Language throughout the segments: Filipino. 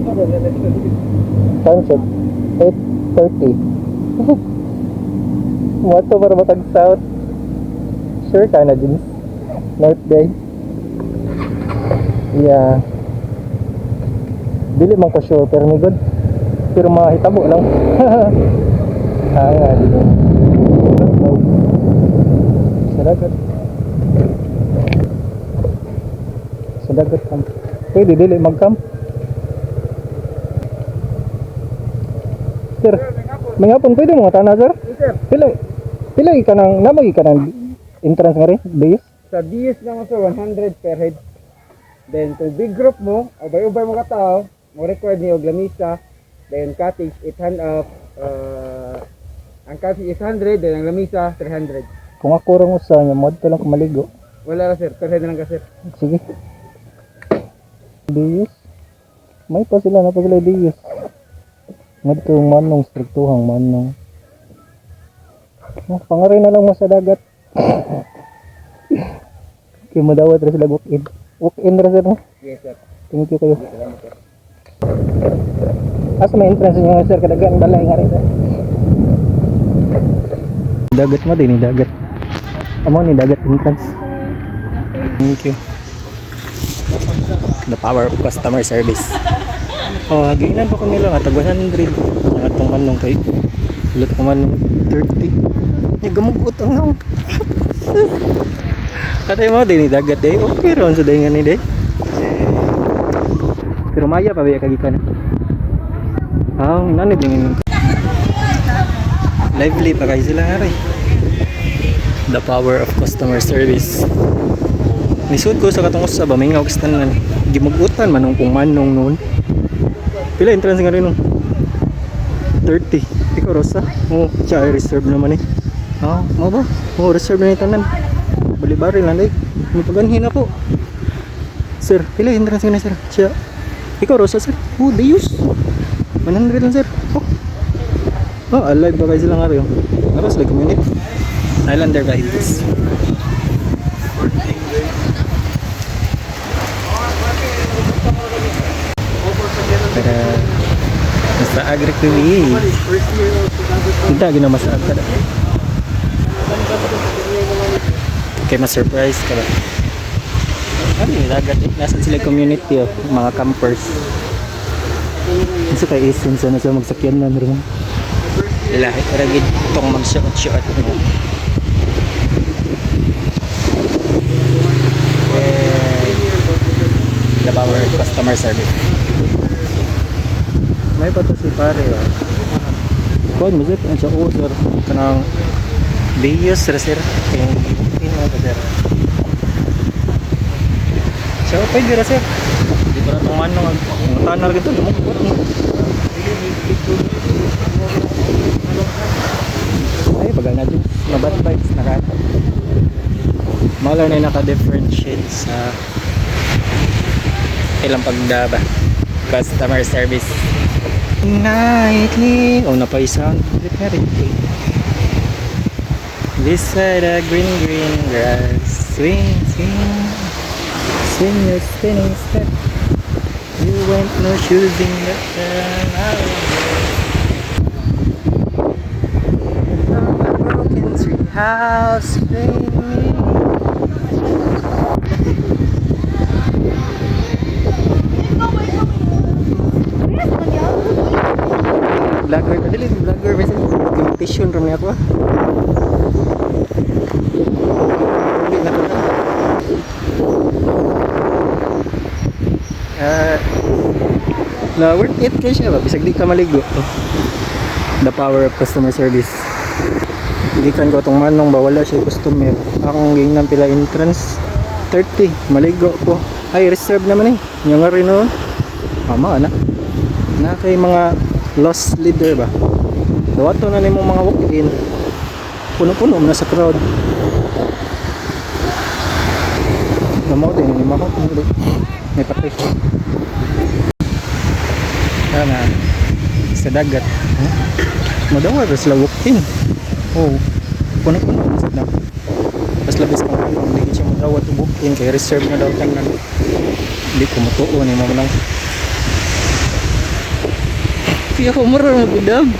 Time check. 8:30. Moto para matag south. Sure ka na din. North Bay. Yeah. Dili man ko sure pero may good. Pero mahitabo lang. Nga dito. Sadagat. Sadagat camp. Pwede dili mag-camp. Sir, may hapon pwede mo matana sir? Pila ka nang namagi ka nang entrance nga rin? Base? Sa DS naman sir, 100 per head. Then kung big group mo, ubay-ubay mo katao, mo record niyo og lamisa, then cottage 800 ang cottage 800, then ang lamisa 300. Kung ako rin usa niya, mod ka lang kumaligo. Wala na sir, per head na lang ka sir. Sige. Diyos. May pa sila, na pa sila Diyos. Ngadto manong, striktuhang manong. Pangaray na lang mo sa dagat. Kaya madawat rin sila walk-in. Walk-in rin sir, no? Yes sir. Thank you kayo. Salamat sir. Asa may entrance nyo sir, kadagan balay nga rin sir. Dagat mo din, dagat. Amo ni dagat entrance. Thank you. The power of customer service. Oh, haginan pa ko nila nga tag 100. Ang atong manong kay ulit ko manong 30. Nya gamugot ang nang. Katay mo din dagat day. Okay ron sa day nga ni day. Pero maya pa ba kagikan. Nani din lively pa kayo sila nga rin. The power of customer service. Nisud ko sa katong usa ba may nga tanan. Gimugutan manong kung manong noon. Pila entrance nga rin no? 30. Ikaw Rosa? Oo, siya ay reserve naman eh. Mo ba? Oo, reserve na yung tanan. Bali-bari lang eh. May paganhin na po. Sir, pila entrance nga na sir? Siya. Ikaw Rosa sir? Oo, Deus. 100 lang sir. Alive ba kayo sila nga rin? Aros, like community. Islander vehicles. Para sa agri-create. Hindi na masarap ka na. Kaya ma-surprise ka ba? Ano yung dagat eh? Nasaan sila community oh, mga campers. Kasi kay Isin sana sa magsakyan na rin. Lahat ragid itong mag-shot-shot. The power customer service. May pa to si pare oh. Kuan mo sir, ang siya sir. Kanang Dios sir. Yung mo pa sir. So pwede ra sir. Di ba itong manong ang tanar gito lumukot mo. Ay bagal na dyan. Nabat vibes na kata. Mala na naka-differentiate sa ilang pagdaba. Customer service. Nightly. Napaisang. This side a green grass. Swing, swing. Swing your spinning step. You went no shoes in the turn. Broken tree house. Vlogger pa dili, vlogger ba siya? Competition rin niya ako na worth it kayo siya ba? Bisag di ka maligo the power of customer service. Hindi kan ko itong manong ba wala siya customer. Akong ginang pila entrance 30, maligo ko. Ay reserve naman eh. Yung nga rin noon. Mama na kay mga lost leader ba? Dawato na ni mo mga walk-in. Puno-puno na sa crowd. Namaw din ni mga puno. May patay. Sana sa dagat. Madawa ra sila walk-in. Puno-puno na. Mas labis pang ano, hindi siya madawat walk-in kay reserve na daw tanan. Hindi ko matuo ni mo lang. Kaya ako marunong mag-idab.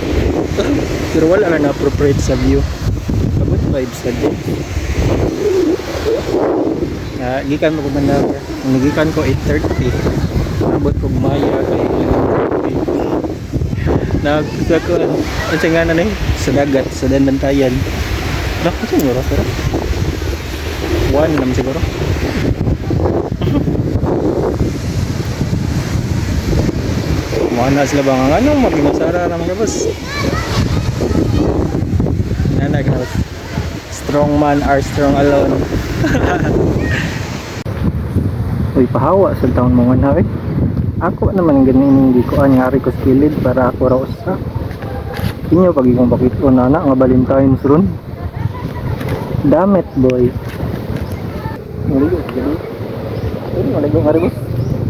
Pero wala na appropriate sa view. Good vibes sa din. Gikan mo ko banda. Gikan ko 8:30. Abot ko Maya kay 11:30. Nagkakuan. Ang nga na sa dagat, sa Danbantayan. Naku siguro, pero 1 naman siguro. Mana sila bang ang anong maginasara naman ka boss? Nana ka boss. Strong man are strong alone. Uy, pahawa sa taon mo nga ako naman ang ganyan hindi ko nga ko skilled para ako raw sa inyo pag ikong bakit ko na nga Valentine's ron. Damit boy. Maligo gani. Maligo nga rin boss.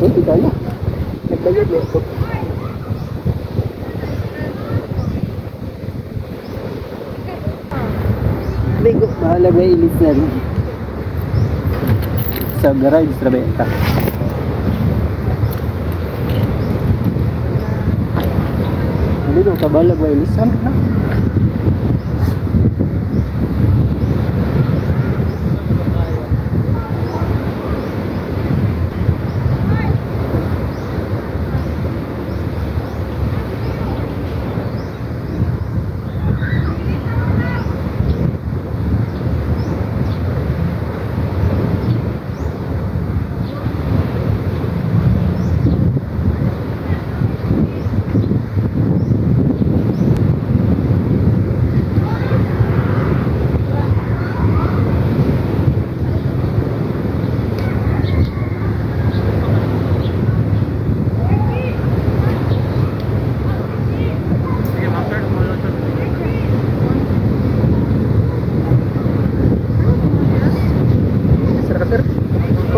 Di kaya. Nagdayag ako. Ligo, bahala ba ilisan sa garage sa benta. Ligo, bahala ba ilisan na?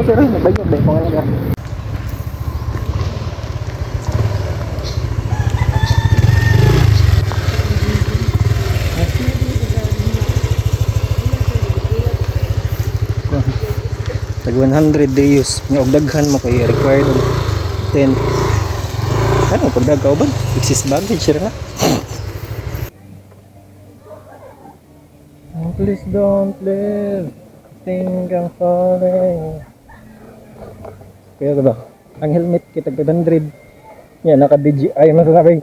Sir, nagbayad ba kung ano yan? Tag 100 days nga og daghan mo kay required 10. Ano pag dagkaw ba? Excess baggage ra na. Oh, please don't leave. Think I'm falling. Kaya ba? Ang helmet kita 500. Yan, naka-DJI masasabi.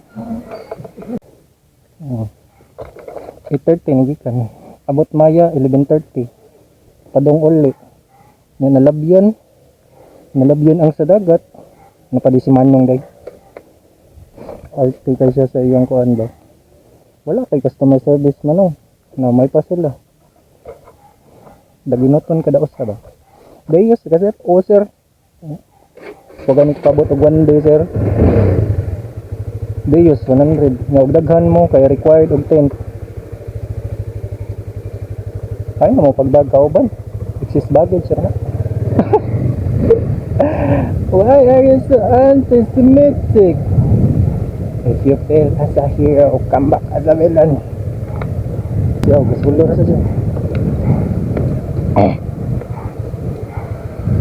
8:30 nagikan. Abot Maya 11:30. Padong uli. Yan nalabyan ang sa dagat. Napadisimanong day. Arte kay siya sa iyang kuan ba. Wala kay customer service manong. Na may pa sila. Daginoton kada usa ba. Dayos kasi sir. Pag ganit pabot og 1 day sir. Dayos 100. Nga og daghan mo kay required og 10. Ay mo pagdag kauban. Excess baggage sir na. Why are you so anti-Semitic? If you fail as a hero, come back as a villain. Yo, gusto na sa dyan.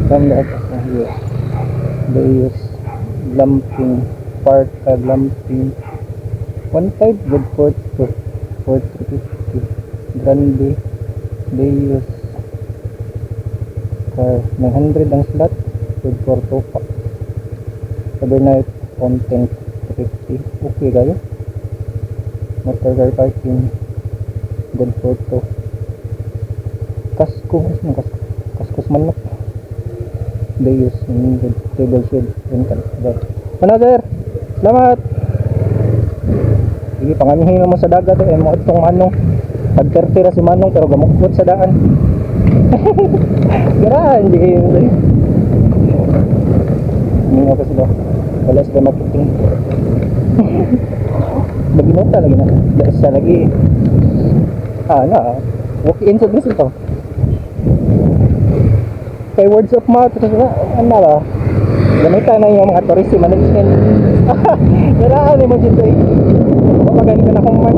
Come back as a hero. Deus, Glamping, Parka, Glamping. 1.5, good for 350. Grande, Deus. 900 ang slot, good for 2 pack. Overnight, content 50. Okay kayo. Motor car parking, good for 2. Kasko, kaskos manok. Deus, good table shade. Ano sir? Salamat! Sige, pangamihin naman sa dagat eh. Mo itong manong. Pag-30 si manong pero gamukot sa daan. Garaan, hindi kayo yun sa'yo. Hindi nga pa sila. Wala sila marketing. Baginota lagi na. Sa lagi. Walk-in sa business ito. Kay words of mouth. Ano ba? Gamitan na yung mga tourism management. Garaan mo dito eh. Papagaling ka na kung man.